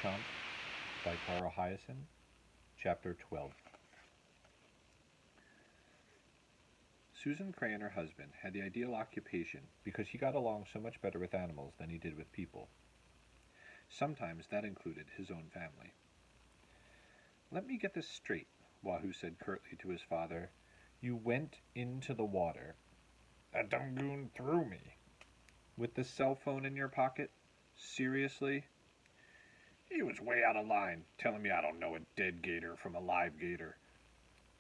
CHOMP by Hiaasen, Chapter 12. Susan Cray and her husband had the ideal occupation because he got along so much better with animals than he did with people. Sometimes that included his own family. "Let me get this straight," Wahoo said curtly to his father. "You went into the water." "That dumb goon threw me." "With the cell phone in your pocket? Seriously?" "He was way out of line, telling me I don't know a dead gator from a live gator."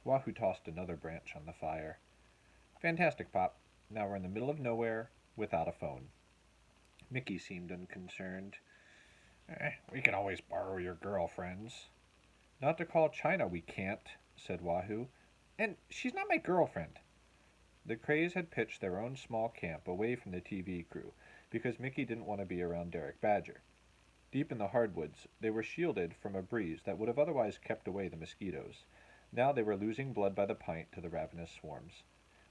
Wahoo tossed another branch on the fire. "Fantastic, Pop. Now we're in the middle of nowhere, without a phone." Mickey seemed unconcerned. We can always borrow your girlfriend's." "Not to call China, we can't," said Wahoo. "And she's not my girlfriend." The Crays had pitched their own small camp away from the TV crew because Mickey didn't want to be around Derek Badger. Deep in the hardwoods, they were shielded from a breeze that would have otherwise kept away the mosquitoes. Now they were losing blood by the pint to the ravenous swarms.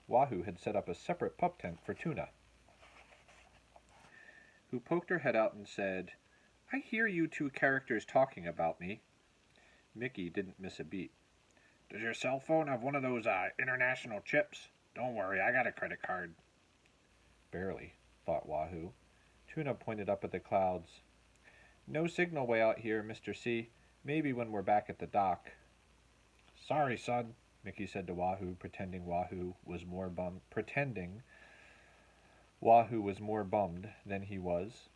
Wahoo had set up a separate pup tent for Tuna, who poked her head out and said, "I hear you two characters talking about me." Mickey didn't miss a beat. "Does your cell phone have one of those international chips? Don't worry, I got a credit card." Barely, thought Wahoo. Tuna pointed up at the clouds. "No signal way out here, Mr. C. Maybe when we're back at the dock." "Sorry, son," Mickey said to Wahoo, pretending Wahoo was more bummed than he was.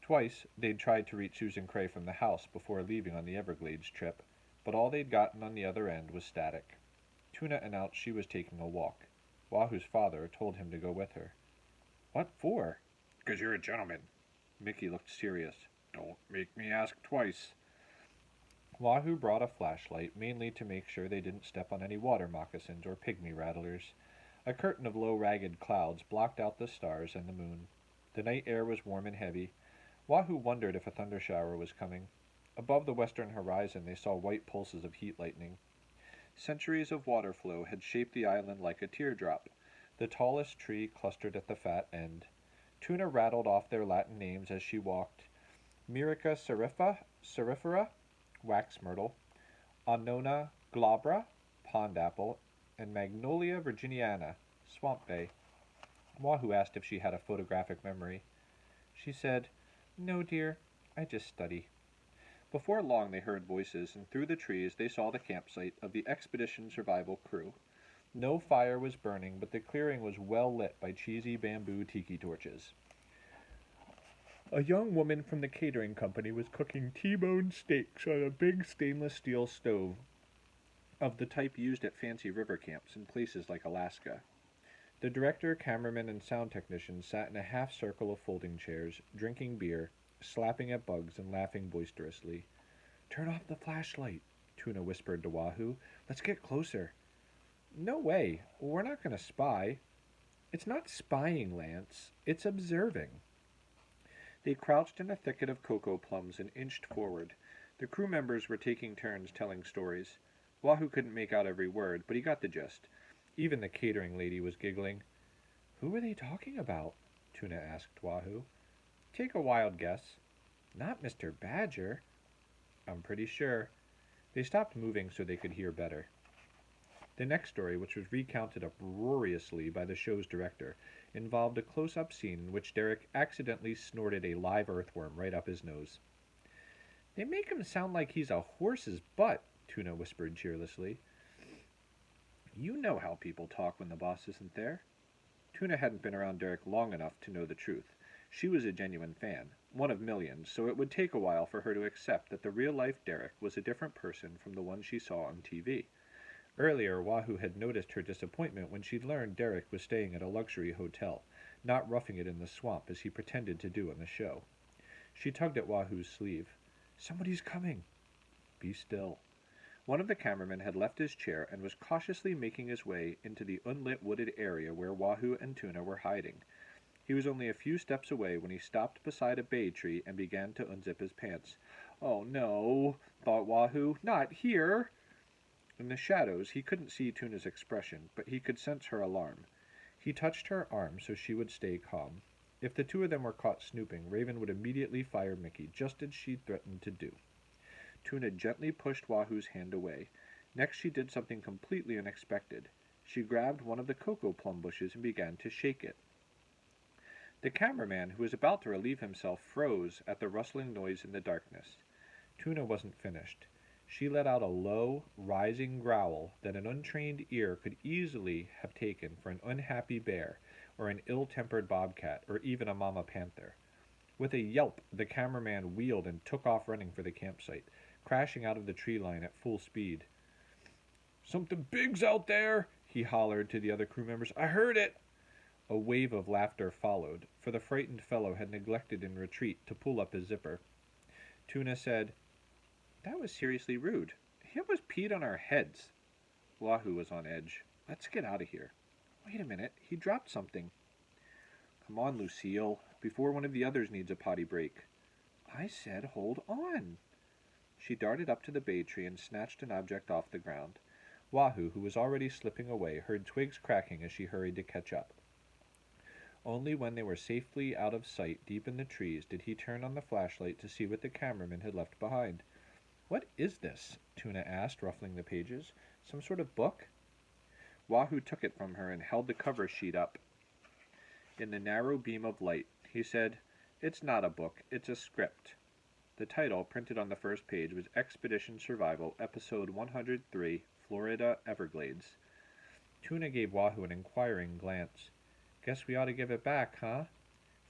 Twice they'd tried to reach Susan Cray from the house before leaving on the Everglades trip, but all they'd gotten on the other end was static. Tuna announced she was taking a walk. Wahoo's father told him to go with her. "What for?" "'Cause you're a gentleman." Mickey looked serious. "Don't make me ask twice." Wahoo brought a flashlight, mainly to make sure they didn't step on any water moccasins or pygmy rattlers. A curtain of low, ragged clouds blocked out the stars and the moon. The night air was warm and heavy. Wahoo wondered if a thundershower was coming. Above the western horizon they saw white pulses of heat lightning. Centuries of water flow had shaped the island like a teardrop. The tallest tree clustered at the fat end. Tuna rattled off their Latin names as she walked. Myrica cerifera, wax myrtle, Annona glabra, pond apple, and Magnolia virginiana, swamp bay. Wahoo asked if she had a photographic memory. She said, "No, dear, I just study." Before long they heard voices, and through the trees they saw the campsite of the Expedition Survival crew. No fire was burning, but the clearing was well lit by cheesy bamboo tiki torches. A young woman from the catering company was cooking T-bone steaks on a big stainless steel stove, of the type used at fancy river camps in places like Alaska. The director, cameraman, and sound technician sat in a half circle of folding chairs, drinking beer, slapping at bugs, and laughing boisterously. "Turn off the flashlight," Tuna whispered to Wahoo. "Let's get closer." "No way. We're not going to spy." "It's not spying, Lance. It's observing." They crouched in a thicket of cocoa plums and inched forward. The crew members were taking turns telling stories. Wahoo couldn't make out every word, but he got the gist. Even the catering lady was giggling. "Who were they talking about?" Tuna asked Wahoo. "Take a wild guess." "Not Mr. Badger." "I'm pretty sure." They stopped moving so they could hear better. The next story, which was recounted uproariously by the show's director, involved a close-up scene in which Derek accidentally snorted a live earthworm right up his nose. "They make him sound like he's a horse's butt," Tuna whispered cheerlessly. "You know how people talk when the boss isn't there." Tuna hadn't been around Derek long enough to know the truth. She was a genuine fan, one of millions, so it would take a while for her to accept that the real-life Derek was a different person from the one she saw on TV. Earlier, Wahoo had noticed her disappointment when she'd learned Derek was staying at a luxury hotel, not roughing it in the swamp as he pretended to do on the show. She tugged at Wahoo's sleeve. "Somebody's coming." "Be still." One of the cameramen had left his chair and was cautiously making his way into the unlit wooded area where Wahoo and Tuna were hiding. He was only a few steps away when he stopped beside a bay tree and began to unzip his pants. "Oh no," thought Wahoo, "not here." In the shadows, he couldn't see Tuna's expression, but he could sense her alarm. He touched her arm so she would stay calm. If the two of them were caught snooping, Raven would immediately fire Mickey, just as she'd threatened to do. Tuna gently pushed Wahoo's hand away. Next she did something completely unexpected. She grabbed one of the cocoa plum bushes and began to shake it. The cameraman, who was about to relieve himself, froze at the rustling noise in the darkness. Tuna wasn't finished. She let out a low, rising growl that an untrained ear could easily have taken for an unhappy bear, or an ill-tempered bobcat, or even a mama panther. With a yelp, the cameraman wheeled and took off running for the campsite, crashing out of the tree line at full speed. "Something big's out there!" he hollered to the other crew members. "I heard it!" A wave of laughter followed, for the frightened fellow had neglected in retreat to pull up his zipper. Tuna said, "That was seriously rude. He almost peed on our heads." Wahoo was on edge. "Let's get out of here." "Wait a minute, he dropped something." "Come on, Lucille, before one of the others needs a potty break." "I said hold on." She darted up to the bay tree and snatched an object off the ground. Wahoo, who was already slipping away, heard twigs cracking as she hurried to catch up. Only when they were safely out of sight deep in the trees did he turn on the flashlight to see what the cameraman had left behind. "What is this?" Tuna asked, ruffling the pages. "Some sort of book?" Wahoo took it from her and held the cover sheet up in the narrow beam of light. He said, "It's not a book, it's a script." The title, printed on the first page, was Expedition Survival, Episode 103, Florida Everglades. Tuna gave Wahoo an inquiring glance. "Guess we ought to give it back, huh?"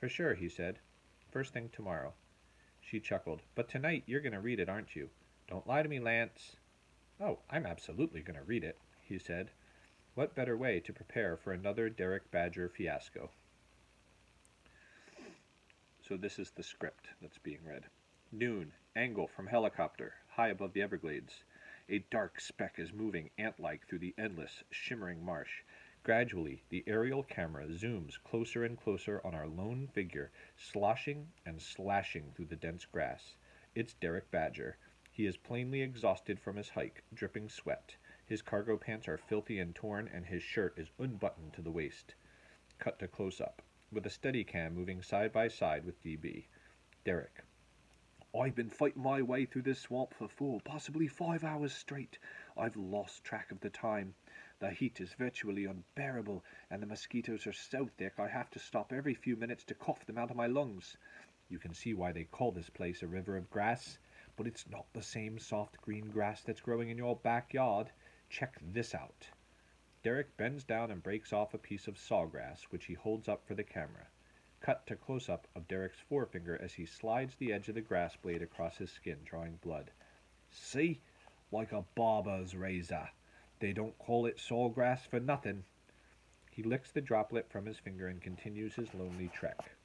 "For sure," he said. "First thing tomorrow." She chuckled. "But tonight you're going to read it, aren't you?" "Don't lie to me, Lance." "Oh, I'm absolutely going to read it," he said. What better way to prepare for another Derek Badger fiasco? So this is the script that's being read. Noon. Angle from helicopter, high above the Everglades. A dark speck is moving ant-like through the endless, shimmering marsh. Gradually, the aerial camera zooms closer and closer on our lone figure, sloshing and slashing through the dense grass. It's Derek Badger. He is plainly exhausted from his hike, dripping sweat. His cargo pants are filthy and torn, and his shirt is unbuttoned to the waist. Cut to close-up, with a Steadicam moving side by side with DB. Derek. "I've been fighting my way through this swamp for 4, possibly 5 hours straight. I've lost track of the time. The heat is virtually unbearable, and the mosquitoes are so thick I have to stop every few minutes to cough them out of my lungs. You can see why they call this place a river of grass, but it's not the same soft green grass that's growing in your backyard. Check this out." Derek bends down and breaks off a piece of sawgrass, which he holds up for the camera. Cut to close-up of Derek's forefinger as he slides the edge of the grass blade across his skin, drawing blood. "See? Like a barber's razor. They don't call it sawgrass for nothing." He licks the droplet from his finger and continues his lonely trek.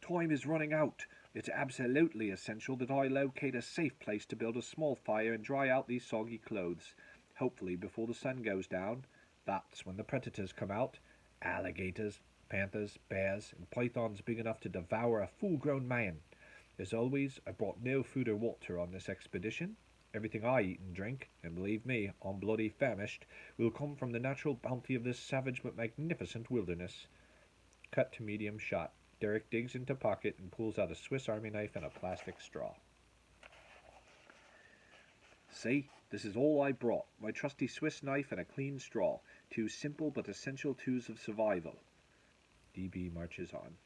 "Time is running out. It's absolutely essential that I locate a safe place to build a small fire and dry out these soggy clothes. Hopefully before the sun goes down. That's when the predators come out. Alligators, panthers, bears, and pythons big enough to devour a full-grown man. As always, I brought no food or water on this expedition. Everything I eat and drink, and believe me, I'm bloody famished, will come from the natural bounty of this savage but magnificent wilderness." Cut to medium shot. Derek digs into pocket and pulls out a Swiss Army knife and a plastic straw. "See, this is all I brought. My trusty Swiss knife and a clean straw. 2 simple but essential tools of survival." DB marches on.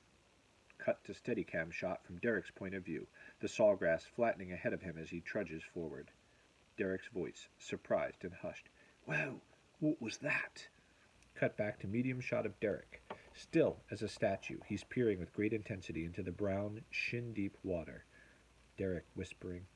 Cut to Steadicam shot from Derek's point of view, the sawgrass flattening ahead of him as he trudges forward. Derek's voice, surprised and hushed. "Whoa, what was that?" Cut back to medium shot of Derek. Still as a statue, he's peering with great intensity into the brown, shin-deep water. Derek whispering,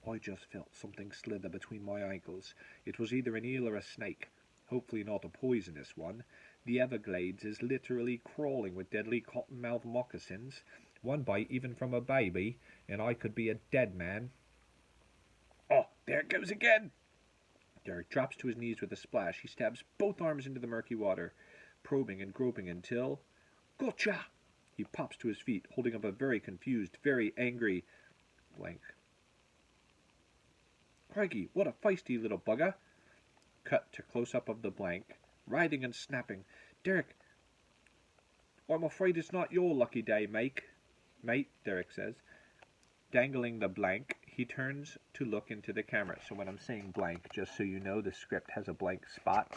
"I just felt something slither between my ankles. It was either an eel or a snake. Hopefully not a poisonous one. The Everglades is literally crawling with deadly cottonmouth moccasins. One bite even from a baby, and I could be a dead man." "Oh, there it goes again!" Derek drops to his knees with a splash. He stabs both arms into the murky water, probing and groping until... "Gotcha!" He pops to his feet, holding up a very confused, very angry... blank. "Crikey, what a feisty little bugger!" Cut to close-up of the blank, writhing and snapping. Derek I'm afraid it's not your lucky day, Mate, Derek says. Dangling the blank, he turns to look into the camera. So when I'm saying blank, just so you know, the script has a blank spot.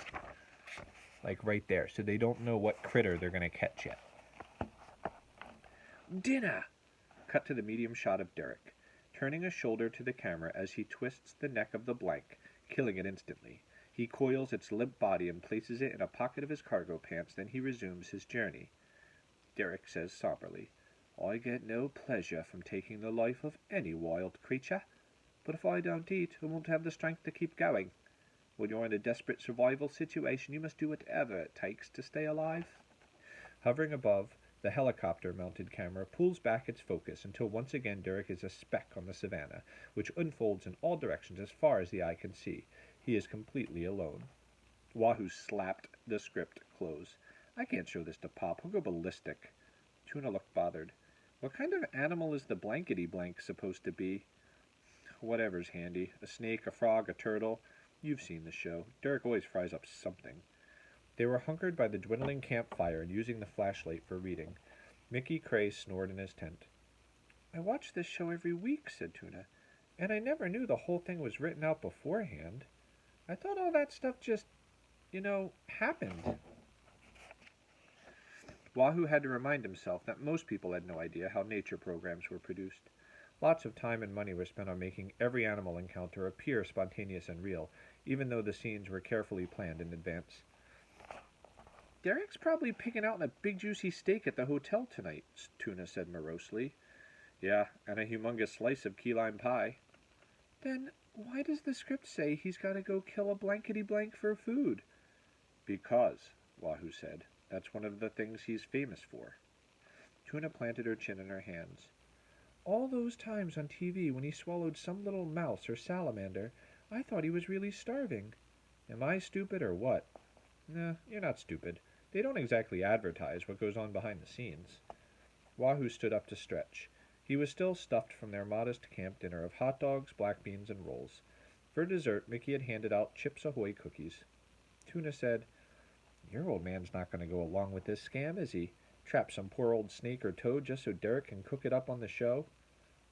Like right there. So they don't know what critter they're going to catch yet. Dinner! Cut to the medium shot of Derek, turning a shoulder to the camera as he twists the neck of the blank, killing it instantly. He coils its limp body and places it in a pocket of his cargo pants, then he resumes his journey. Derek says somberly, I get no pleasure from taking the life of any wild creature, but if I don't eat, I won't have the strength to keep going. When you're in a desperate survival situation, you must do whatever it takes to stay alive. Hovering above, the helicopter-mounted camera pulls back its focus until once again Derek is a speck on the savannah, which unfolds in all directions as far as the eye can see. He is completely alone. Wahoo slapped the script close. I can't show this to Pop. He'll go ballistic. Tuna looked bothered. What kind of animal is the blankety-blank supposed to be? Whatever's handy. A snake, a frog, a turtle. You've seen the show. Derek always fries up something. They were hunkered by the dwindling campfire and using the flashlight for reading. Mickey Cray snored in his tent. I watch this show every week, said Tuna, and I never knew the whole thing was written out beforehand. I thought all that stuff just, happened. Wahoo had to remind himself that most people had no idea how nature programs were produced. Lots of time and money were spent on making every animal encounter appear spontaneous and real, even though the scenes were carefully planned in advance. Derek's probably picking out a big juicy steak at the hotel tonight, Tuna said morosely. Yeah, and a humongous slice of key lime pie. Then why does the script say he's got to go kill a blankety-blank for food? Because, Wahoo said, that's one of the things he's famous for. Tuna planted her chin in her hands. All those times on TV when he swallowed some little mouse or salamander, I thought he was really starving. Am I stupid or what? Nah, you're not stupid. They don't exactly advertise what goes on behind the scenes. Wahoo stood up to stretch. He was still stuffed from their modest camp dinner of hot dogs, black beans, and rolls. For dessert, Mickey had handed out Chips Ahoy cookies. Tuna said, Your old man's not going to go along with this scam, is he? Trap some poor old snake or toad just so Derek can cook it up on the show?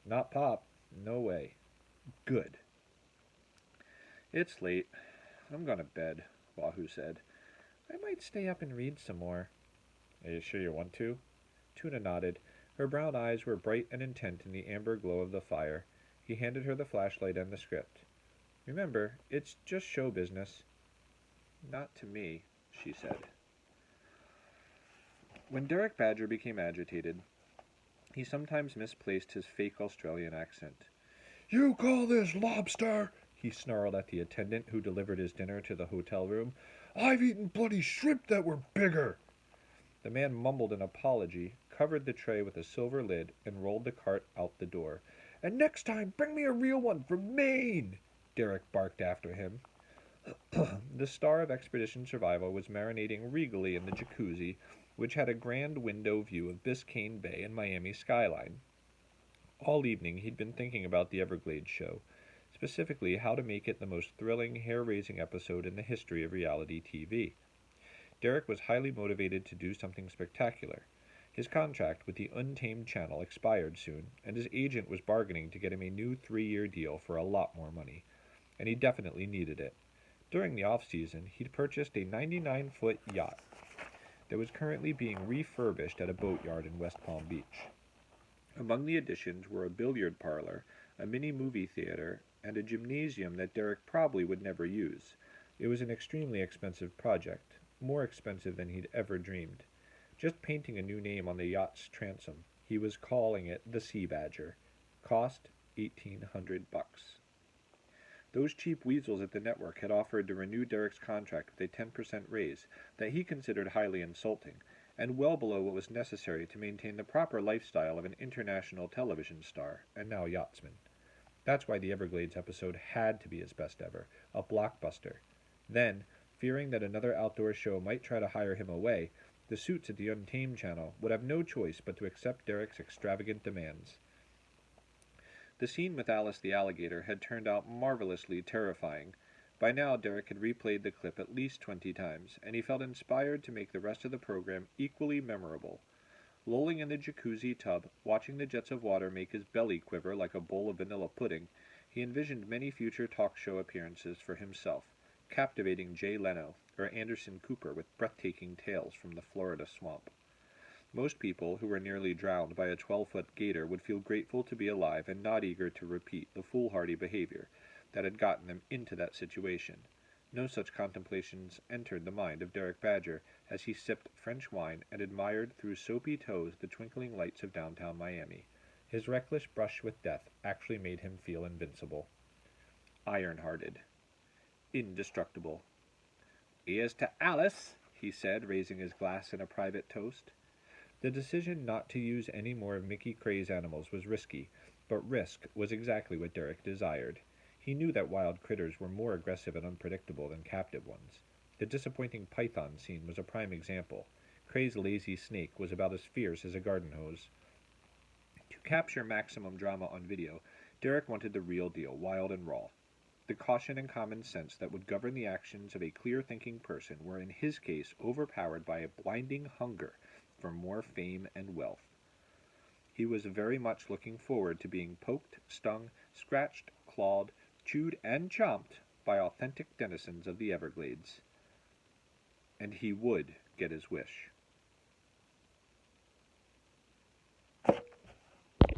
Not Pop. No way. Good. It's late. I'm going to bed, Wahoo said. I might stay up and read some more. Are you sure you want to? Tuna nodded. Her brown eyes were bright and intent in the amber glow of the fire. He handed her the flashlight and the script. Remember, it's just show business. Not to me, she said. When Derek Badger became agitated, he sometimes misplaced his fake Australian accent. You call this lobster? He snarled at the attendant who delivered his dinner to the hotel room. I've eaten bloody shrimp that were bigger. The man mumbled an apology, covered the tray with a silver lid, and rolled the cart out the door. And next time, bring me a real one from Maine, Derek barked after him. The star of Expedition Survival was marinating regally in the jacuzzi, which had a grand window view of Biscayne Bay and Miami skyline. All evening he'd been thinking about the Everglades show, specifically how to make it the most thrilling, hair-raising episode in the history of reality TV. Derek was highly motivated to do something spectacular. His contract with the Untamed channel expired soon, and his agent was bargaining to get him a new 3-year deal for a lot more money, and he definitely needed it. During the off-season, he'd purchased a 99-foot yacht that was currently being refurbished at a boatyard in West Palm Beach. Among the additions were a billiard parlor, a mini movie theater, and a gymnasium that Derek probably would never use. It was an extremely expensive project, more expensive than he'd ever dreamed. Just painting a new name on the yacht's transom. He was calling it the Sea Badger. Cost $1,800. Those cheap weasels at the network had offered to renew Derek's contract with a 10% raise that he considered highly insulting, and well below what was necessary to maintain the proper lifestyle of an international television star, and now yachtsman. That's why the Everglades episode had to be his best ever, a blockbuster. Then, fearing that another outdoor show might try to hire him away, the suits at the Untamed channel would have no choice but to accept Derek's extravagant demands. The scene with Alice the alligator had turned out marvelously terrifying, By now, Derek had replayed the clip at least 20 times, and he felt inspired to make the rest of the program equally memorable. Lolling in the jacuzzi tub, watching the jets of water make his belly quiver like a bowl of vanilla pudding, he envisioned many future talk show appearances for himself, captivating Jay Leno or Anderson Cooper with breathtaking tales from the Florida swamp. Most people who were nearly drowned by a 12-foot gator would feel grateful to be alive and not eager to repeat the foolhardy behavior that had gotten them into that situation. No such contemplations entered the mind of Derek Badger as he sipped French wine and admired through soapy toes the twinkling lights of downtown Miami. His reckless brush with death actually made him feel invincible. Iron-hearted. Indestructible. "Here's to Alice," he said, raising his glass in a private toast. The decision not to use any more of Mickey Cray's animals was risky, but risk was exactly what Derek desired. He knew that wild critters were more aggressive and unpredictable than captive ones. The disappointing python scene was a prime example. Cray's lazy snake was about as fierce as a garden hose. To capture maximum drama on video, Derek wanted the real deal, wild and raw. The caution and common sense that would govern the actions of a clear-thinking person were in his case overpowered by a blinding hunger for more fame and wealth. He was very much looking forward to being poked, stung, scratched, clawed, chewed, and chomped by authentic denizens of the Everglades. And he would get his wish.